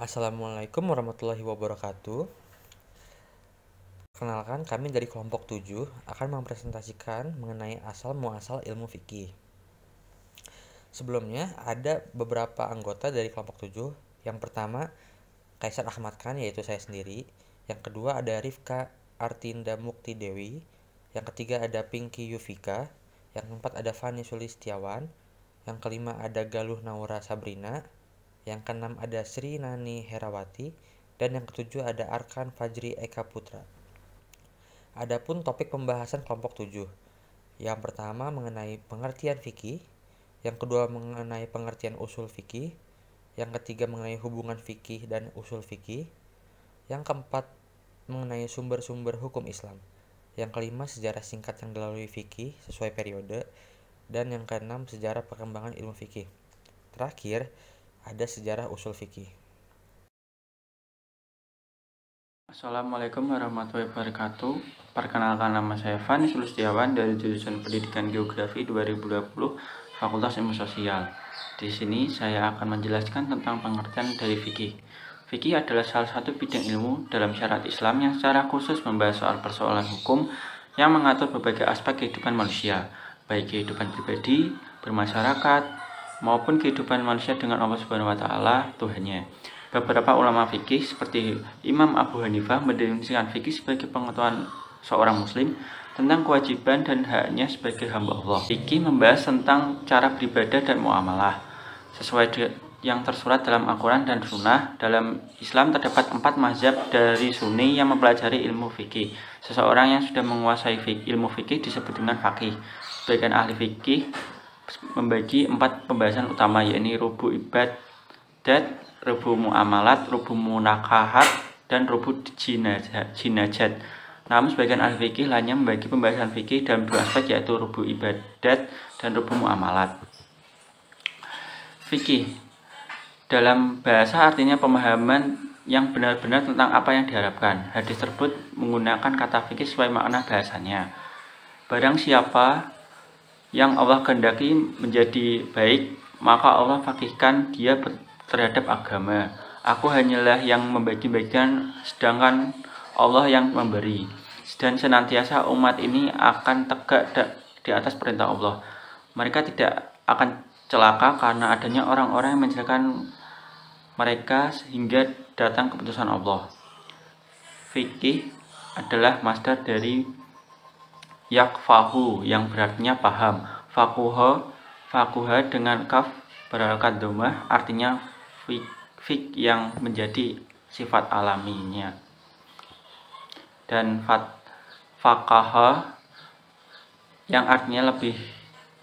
Assalamualaikum warahmatullahi wabarakatuh. Perkenalkan, kami dari kelompok 7 akan mempresentasikan mengenai asal muasal ilmu fikih. Sebelumnya, ada beberapa anggota dari kelompok 7. Yang pertama, Kaisar Ahmad Khan, yaitu saya sendiri. Yang kedua ada Rifka Artinda Mukti Dewi. Yang ketiga ada Pinky Yuvika. Yang keempat ada Fani Sulistiawan. Yang kelima ada Galuh Naura Sabrina. Yang keenam ada Sri Nani Herawati. Dan yang ketujuh ada Arkan Fajri Eka Putra. Adapun topik pembahasan kelompok 7. Yang pertama mengenai pengertian fikih, yang kedua mengenai pengertian usul fikih, yang ketiga mengenai hubungan fikih dan usul fikih, yang keempat mengenai sumber-sumber hukum Islam, yang kelima sejarah singkat yang dilalui fikih sesuai periode, dan yang keenam sejarah perkembangan ilmu fikih. Terakhir, ada sejarah usul fikih. Assalamualaikum warahmatullahi wabarakatuh. Perkenalkan, nama saya Fani Sulistiawan dari jurusan Pendidikan Geografi 2020 Fakultas Ilmu Sosial. Di sini saya akan menjelaskan tentang pengertian dari fikih. Fikih adalah salah satu bidang ilmu dalam syariat Islam yang secara khusus membahas soal persoalan hukum yang mengatur berbagai aspek kehidupan manusia, baik kehidupan pribadi, bermasyarakat, maupun kehidupan manusia dengan Allah Subhanahu wa taala, Tuhannya. Beberapa ulama fikih seperti Imam Abu Hanifah mendefinisikan fikih sebagai pengetahuan seorang muslim tentang kewajiban dan haknya sebagai hamba Allah. Fikih membahas tentang cara beribadah dan muamalah sesuai yang tersurat dalam Al-Quran dan Sunnah. Dalam Islam terdapat 4 mazhab dari Sunni yang mempelajari ilmu fikih. Seseorang yang sudah menguasai ilmu fikih disebut dengan faqih. Sebagian ahli fikih membagi 4 pembahasan utama, yaitu rubu ibadat, rubu muamalat, rubu munakahat, dan rubu jinajat. Namun sebagian ahli fikih lainnya membagi pembahasan fikih dalam 2 aspek, yaitu rubu ibadat dan rubu muamalat. Fikih dalam bahasa artinya pemahaman yang benar-benar tentang apa yang diharapkan. Hadis tersebut menggunakan kata fikih sesuai makna bahasanya. Barang siapa yang Allah kehendaki menjadi baik, maka Allah fakihkan dia terhadap agama. Aku hanyalah yang membagi-bagikan, sedangkan Allah yang memberi. Dan senantiasa umat ini akan tegak di atas perintah Allah. Mereka tidak akan celaka karena adanya orang-orang yang mencelakakan mereka sehingga datang keputusan Allah. Fikih adalah masdar dari yakfahu yang berartinya paham. Fakuha dengan kaf berharakat dhammah artinya fik yang menjadi sifat alaminya. Dan faqaha yang artinya lebih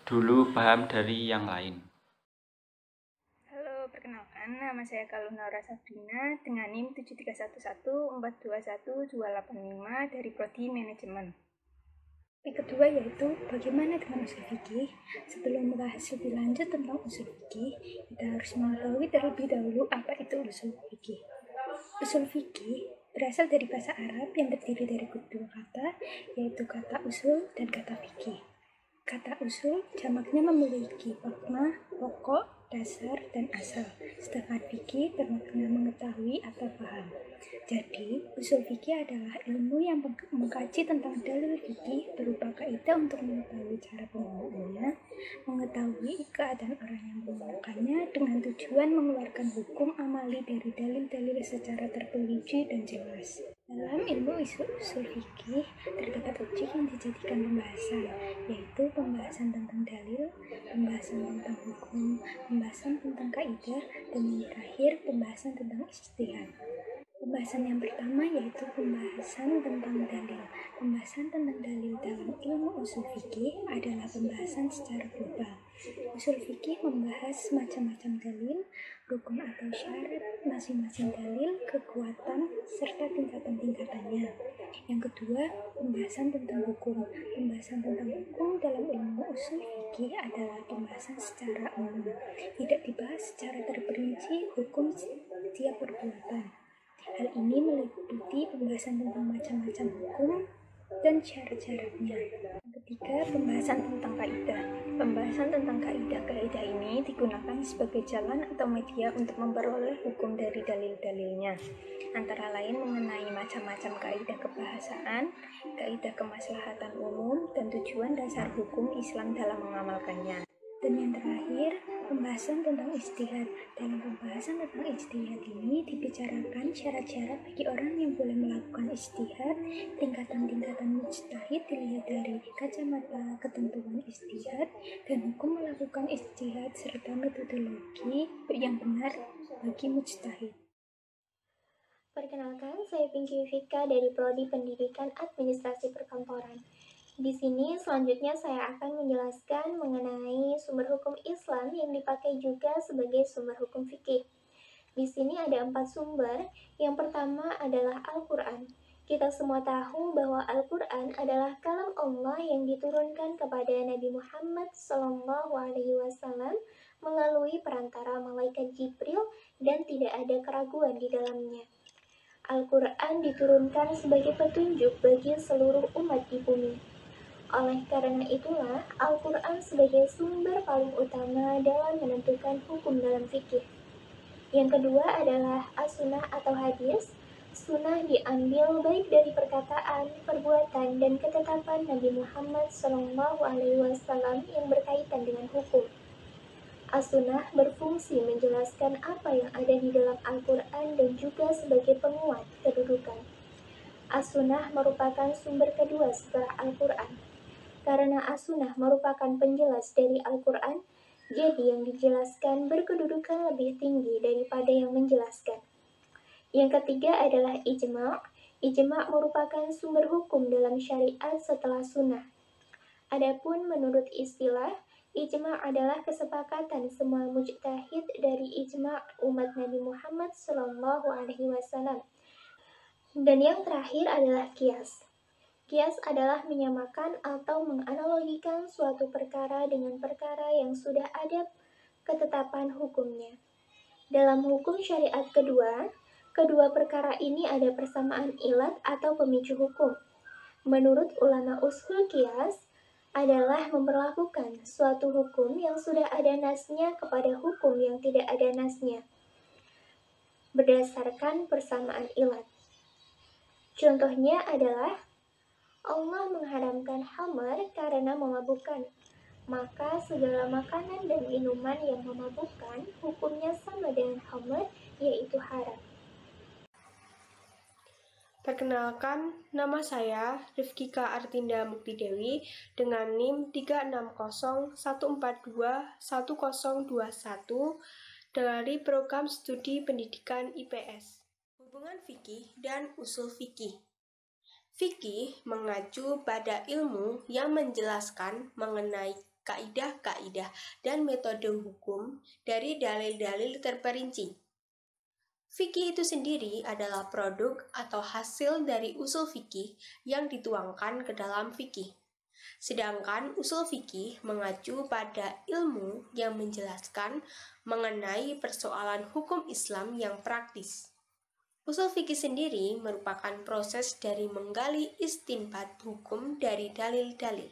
dulu paham dari yang lain. Halo, perkenalkan, nama saya Galuh Naura Sabrina dengan NIM 73114212855 dari Prodi Manajemen. Yang kedua yaitu bagaimana dengan usul fikih. Sebelum membahas lebih lanjut tentang usul fikih, kita harus mengetahui terlebih dahulu apa itu usul fikih. Usul fikih berasal dari bahasa Arab yang terdiri dari kedua kata, yaitu kata usul dan kata fikih. Kata usul jamaknya memiliki makna pokok, dasar, dan asal, sedangkan fikih bermakna mengetahui atau paham. Jadi, usul fikih adalah ilmu yang mengkaji tentang dalil fikih berupa kaidah untuk mengetahui cara penggunaannya, mengetahui keadaan orang yang menggunakannya dengan tujuan mengeluarkan hukum amali dari dalil-dalil secara terperinci dan jelas. Dalam ilmu usul fikih terdapat objek yang dijadikan pembahasan, yaitu pembahasan tentang dalil, pembahasan tentang hukum, pembahasan tentang kaidah, dan yang terakhir pembahasan tentang ijtihad. Pembahasan yang pertama yaitu pembahasan tentang dalil. Pembahasan tentang dalil dalam ilmu usul fikih adalah pembahasan secara global. Usul fikih membahas macam-macam dalil, rukun atau syarat masing-masing dalil, kekuatan, serta tingkatan-tingkatannya. Yang kedua, pembahasan tentang hukum. Pembahasan tentang hukum dalam ilmu usul fikih adalah pembahasan secara umum. Tidak dibahas secara terperinci hukum setiap perbuatan. Hal ini meliputi pembahasan tentang macam-macam hukum dan syarat-syaratnya. Yang Ketiga, pembahasan tentang kaidah. Pembahasan tentang kaidah-kaidah ini digunakan sebagai jalan atau media untuk memperoleh hukum dari dalil-dalilnya. Antara lain mengenai macam-macam kaidah kebahasaan, kaidah kemaslahatan umum, dan tujuan dasar hukum Islam dalam mengamalkannya. Dan yang terakhir, pembahasan tentang ijtihad. Dalam pembahasan tentang ijtihad ini dibicarakan syarat-syarat bagi orang yang boleh melakukan ijtihad. Tingkatan-tingkatan mujtahid dilihat dari kacamata ketentuan ijtihad dan hukum melakukan ijtihad serta metodologi yang benar bagi mujtahid. Perkenalkan, saya Pinky Vika dari Prodi Pendidikan Administrasi Perkantoran. Di sini selanjutnya saya akan menjelaskan mengenai sumber hukum Islam yang dipakai juga sebagai sumber hukum fikih. Di sini ada 4 sumber. Yang pertama adalah Al-Quran. Kita semua tahu bahwa Al-Quran adalah kalam Allah yang diturunkan kepada Nabi Muhammad SAW melalui perantara malaikat Jibril dan tidak ada keraguan di dalamnya. Al-Quran diturunkan sebagai petunjuk bagi seluruh umat di bumi. Oleh karena itulah, Al-Quran sebagai sumber paling utama dalam menentukan hukum dalam fikih. Yang kedua adalah as-sunnah atau hadis. Sunnah diambil baik dari perkataan, perbuatan, dan ketetapan Nabi Muhammad SAW yang berkaitan dengan hukum. As-sunnah berfungsi menjelaskan apa yang ada di dalam Al-Quran dan juga sebagai penguat kedudukan. As-sunnah merupakan sumber kedua setelah Al-Quran. Karena as-sunnah merupakan penjelas dari Al-Quran, jadi yang dijelaskan berkedudukan lebih tinggi daripada yang menjelaskan. Yang ketiga adalah ijma'. Ijma' merupakan sumber hukum dalam syariat setelah sunnah. Adapun menurut istilah, ijma' adalah kesepakatan semua mujtahid dari ijma' umat Nabi Muhammad SAW. Dan yang terakhir adalah qiyas. Qiyas adalah menyamakan atau menganalogikan suatu perkara dengan perkara yang sudah ada ketetapan hukumnya. Dalam hukum syariat kedua perkara ini ada persamaan ilat atau pemicu hukum. Menurut ulama ushul qiyas adalah memperlakukan suatu hukum yang sudah ada nasnya kepada hukum yang tidak ada nasnya, berdasarkan persamaan ilat. Contohnya adalah Allah mengharamkan khamar karena memabukkan, maka segala makanan dan minuman yang memabukkan hukumnya sama dengan khamar, yaitu haram. Perkenalkan, nama saya Rifkika Artinda Muktidewi dengan NIM 36014211021 dari Program Studi Pendidikan IPS. Hubungan fikih dan usul fikih. Fikih mengacu pada ilmu yang menjelaskan mengenai kaidah-kaidah dan metode hukum dari dalil-dalil terperinci. Fikih itu sendiri adalah produk atau hasil dari usul fikih yang dituangkan ke dalam fikih. Sedangkan usul fikih mengacu pada ilmu yang menjelaskan mengenai persoalan hukum Islam yang praktis. Usul fikih sendiri merupakan proses dari menggali istinbat hukum dari dalil-dalil.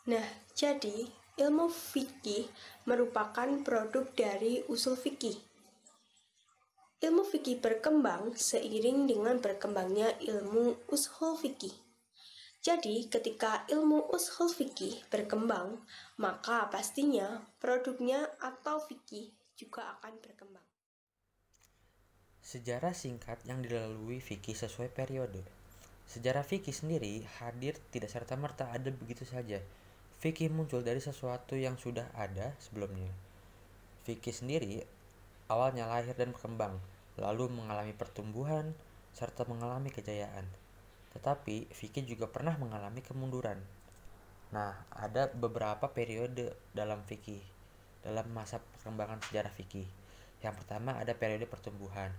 Nah, jadi ilmu fikih merupakan produk dari usul fikih. Ilmu fikih berkembang seiring dengan berkembangnya ilmu ushul fikih. Jadi, ketika ilmu ushul fikih berkembang, maka pastinya produknya atau fikih juga akan berkembang. Sejarah singkat yang dilalui fikih sesuai periode. Sejarah fikih sendiri hadir tidak serta-merta ada begitu saja. Fikih muncul dari sesuatu yang sudah ada sebelumnya. Fikih sendiri awalnya lahir dan berkembang, lalu mengalami pertumbuhan serta mengalami kejayaan. Tetapi fikih juga pernah mengalami kemunduran. Nah, ada beberapa periode dalam fikih, dalam masa perkembangan sejarah fikih. Yang pertama ada periode pertumbuhan.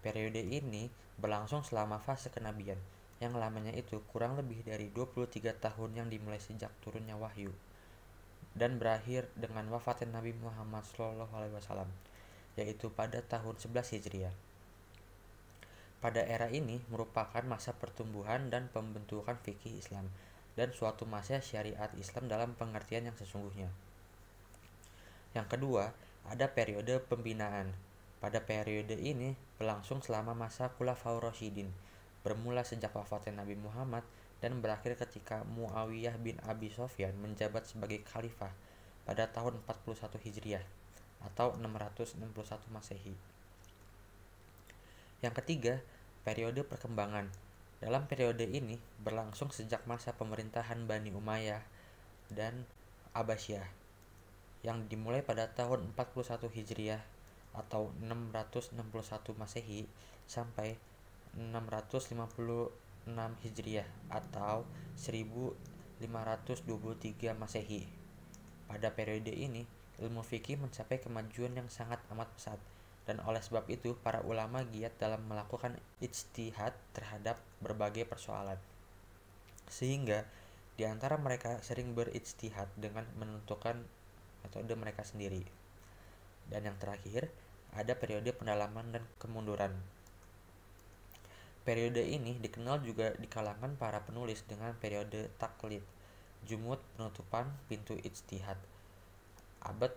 Periode ini berlangsung selama fase kenabian, yang lamanya itu kurang lebih dari 23 tahun yang dimulai sejak turunnya wahyu dan berakhir dengan wafatnya Nabi Muhammad SAW, yaitu pada tahun 11 Hijriah. Pada era ini merupakan masa pertumbuhan dan pembentukan fikih Islam dan suatu masa syariat Islam dalam pengertian yang sesungguhnya. Yang kedua, ada periode pembinaan. Pada periode ini berlangsung selama masa Khulafaur Rasyidin, bermula sejak wafatnya Nabi Muhammad dan berakhir ketika Muawiyah bin Abi Sufyan menjabat sebagai khalifah pada tahun 41 Hijriah atau 661 Masehi. Yang ketiga, periode perkembangan. Dalam periode ini berlangsung sejak masa pemerintahan Bani Umayyah dan Abbasiyah yang dimulai pada tahun 41 Hijriah atau 661 Masehi sampai 656 Hijriah atau 1523 Masehi. Pada periode ini, ilmu fikih mencapai kemajuan yang sangat amat pesat, dan oleh sebab itu para ulama giat dalam melakukan ijtihad terhadap berbagai persoalan. Sehingga di antara mereka sering berijtihad dengan menentukan metode mereka sendiri. Dan yang terakhir, ada periode pendalaman dan kemunduran. Periode ini dikenal juga di kalangan para penulis dengan periode taklid, jumud penutupan pintu ijtihad, abad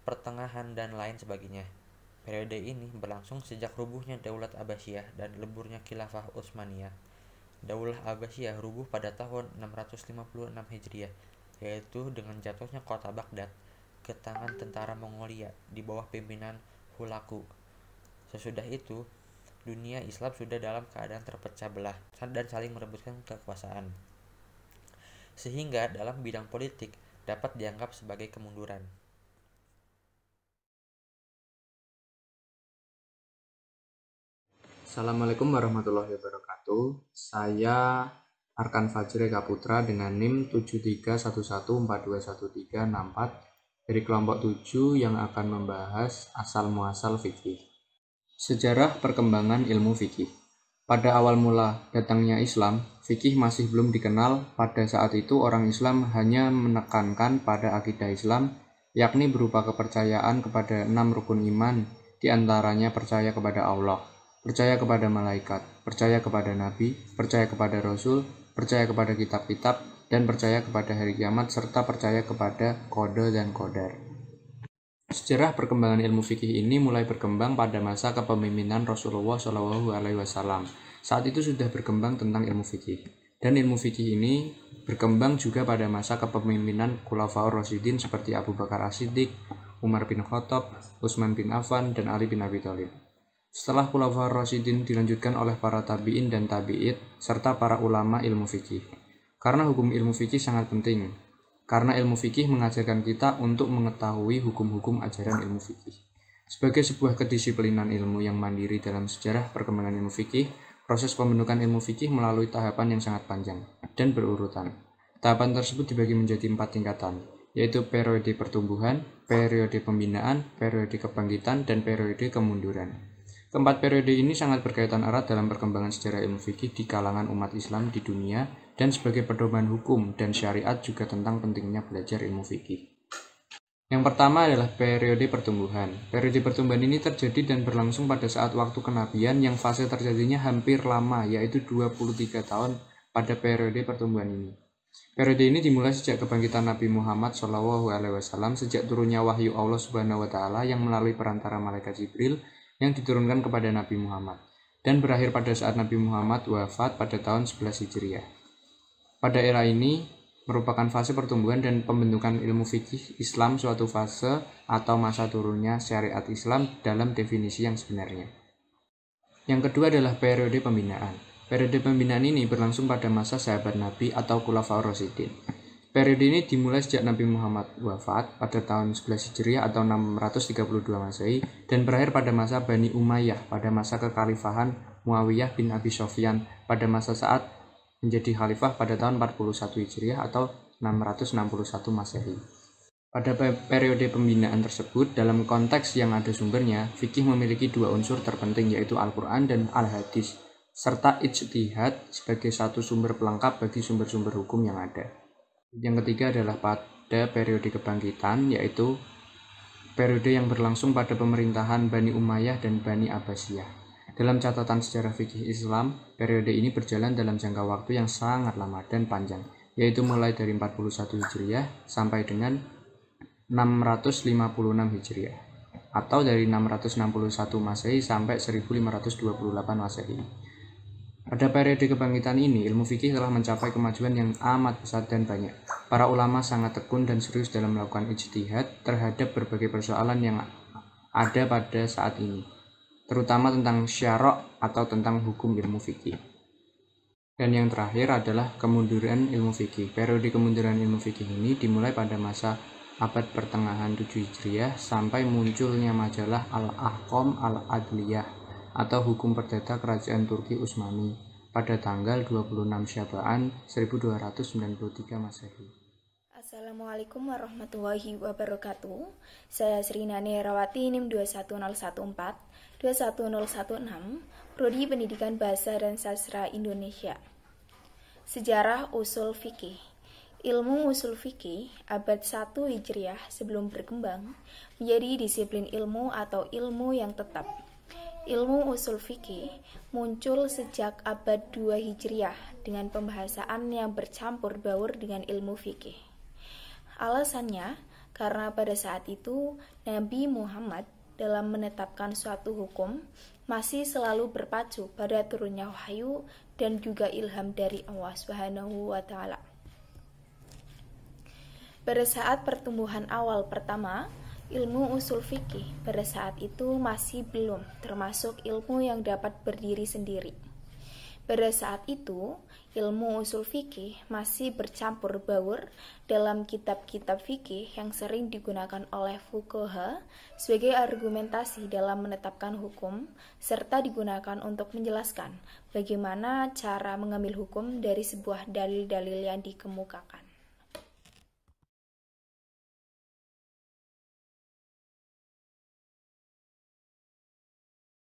pertengahan dan lain sebagainya. Periode ini berlangsung sejak rubuhnya Daulat Abbasiyah dan leburnya Khilafah Utsmaniyah. Daulah Abbasiyah rubuh pada tahun 656 Hijriah, yaitu dengan jatuhnya kota Baghdad ke tangan tentara Mongolia di bawah pimpinan Hulaku. Sesudah itu, dunia Islam sudah dalam keadaan terpecah belah dan saling merebutkan kekuasaan. Sehingga dalam bidang politik dapat dianggap sebagai kemunduran. Assalamualaikum warahmatullahi wabarakatuh. Saya Arkan Fajri Eka Putra dengan NIM 7311421364 dari kelompok 7 yang akan membahas asal-muasal fikih. Sejarah perkembangan ilmu fikih. Pada awal mula datangnya Islam, fikih masih belum dikenal. Pada saat itu orang Islam hanya menekankan pada akidah Islam, yakni berupa kepercayaan kepada 6 rukun iman, diantaranya percaya kepada Allah, percaya kepada malaikat, percaya kepada nabi, percaya kepada rasul, percaya kepada kitab-kitab, dan percaya kepada hari kiamat, serta percaya kepada qada dan qadar. Sejarah perkembangan ilmu fikih ini mulai berkembang pada masa kepemimpinan Rasulullah SAW. Saat itu sudah berkembang tentang ilmu fikih. Dan ilmu fikih ini berkembang juga pada masa kepemimpinan Khulafaur Rasyidin seperti Abu Bakar As-Siddiq, Umar bin Khattab, Utsman bin Affan, dan Ali bin Abi Thalib. Setelah Khulafaur Rasyidin dilanjutkan oleh para tabi'in dan tabi'id serta para ulama ilmu fikih. Karena hukum ilmu fikih sangat penting. Karena ilmu fikih mengajarkan kita untuk mengetahui hukum-hukum ajaran ilmu fikih. Sebagai sebuah kedisiplinan ilmu yang mandiri dalam sejarah perkembangan ilmu fikih, proses pembentukan ilmu fikih melalui tahapan yang sangat panjang dan berurutan. Tahapan tersebut dibagi menjadi 4 tingkatan, yaitu periode pertumbuhan, periode pembinaan, periode kebangkitan, dan periode kemunduran. Keempat periode ini sangat berkaitan erat dalam perkembangan sejarah ilmu fikih di kalangan umat Islam di dunia dan sebagai pedoman hukum dan syariat juga tentang pentingnya belajar ilmu fikih. Yang pertama adalah periode pertumbuhan. Periode pertumbuhan ini terjadi dan berlangsung pada saat waktu kenabian yang fase terjadinya hampir lama, yaitu 23 tahun pada periode pertumbuhan ini. Periode ini dimulai sejak kebangkitan Nabi Muhammad SAW sejak turunnya wahyu Allah Subhanahu wa Ta'ala yang melalui perantara malaikat Jibril yang diturunkan kepada Nabi Muhammad dan berakhir pada saat Nabi Muhammad wafat pada tahun 11 Hijriah. Pada era ini merupakan fase pertumbuhan dan pembentukan ilmu fikih Islam, suatu fase atau masa turunnya syariat Islam dalam definisi yang sebenarnya. Yang kedua adalah periode pembinaan. Periode pembinaan ini berlangsung pada masa sahabat Nabi atau Khulafaur Rasyidin. Periode ini dimulai sejak Nabi Muhammad wafat pada tahun 11 Hijriah atau 632 Masehi dan berakhir pada masa Bani Umayyah pada masa kekhalifahan Muawiyah bin Abi Sufyan pada masa saat menjadi khalifah pada tahun 41 Hijriah atau 661 Masehi. Pada periode pembinaan tersebut, dalam konteks yang ada sumbernya, fikih memiliki 2 unsur terpenting yaitu Al-Quran dan Al-Hadis, serta ijtihad sebagai satu sumber pelengkap bagi sumber-sumber hukum yang ada. Yang ketiga adalah pada periode kebangkitan, yaitu periode yang berlangsung pada pemerintahan Bani Umayyah dan Bani Abbasiyah. Dalam catatan sejarah fikih Islam, periode ini berjalan dalam jangka waktu yang sangat lama dan panjang, yaitu mulai dari 41 Hijriah sampai dengan 656 Hijriah, atau dari 661 Masehi sampai 1528 Masehi. Pada periode kebangkitan ini, ilmu fikih telah mencapai kemajuan yang amat pesat dan banyak. Para ulama sangat tekun dan serius dalam melakukan ijtihad terhadap berbagai persoalan yang ada pada saat ini, terutama tentang syara' atau tentang hukum ilmu fikih. Dan yang terakhir adalah kemunduran ilmu fikih. Periode kemunduran ilmu fikih ini dimulai pada masa abad pertengahan 7 Hijriah sampai munculnya majalah Al-Ahqam Al-Adliyah atau hukum perdata kerajaan Turki Utsmani pada tanggal 26 Sya'ban 1293 Masehi. Assalamualaikum warahmatullahi wabarakatuh. Saya Sri Nani Herawati, NIM 21014 21016, Prodi Pendidikan Bahasa dan Sastra Indonesia. Sejarah usul fikih. Ilmu usul fikih abad 1 Hijriah sebelum berkembang menjadi disiplin ilmu atau ilmu yang tetap. Ilmu usul fikih muncul sejak abad 2 Hijriah dengan pembahasan yang bercampur baur dengan ilmu fikih. Alasannya, karena pada saat itu Nabi Muhammad dalam menetapkan suatu hukum masih selalu berpacu pada turunnya wahyu dan juga ilham dari Allah Subhanahu wa Ta'ala. Pada saat pertumbuhan awal pertama, ilmu usul fikih pada saat itu masih belum termasuk ilmu yang dapat berdiri sendiri. Pada saat itu, ilmu usul fikih masih bercampur baur dalam kitab-kitab fikih yang sering digunakan oleh fuqaha sebagai argumentasi dalam menetapkan hukum, serta digunakan untuk menjelaskan bagaimana cara mengambil hukum dari sebuah dalil-dalil yang dikemukakan.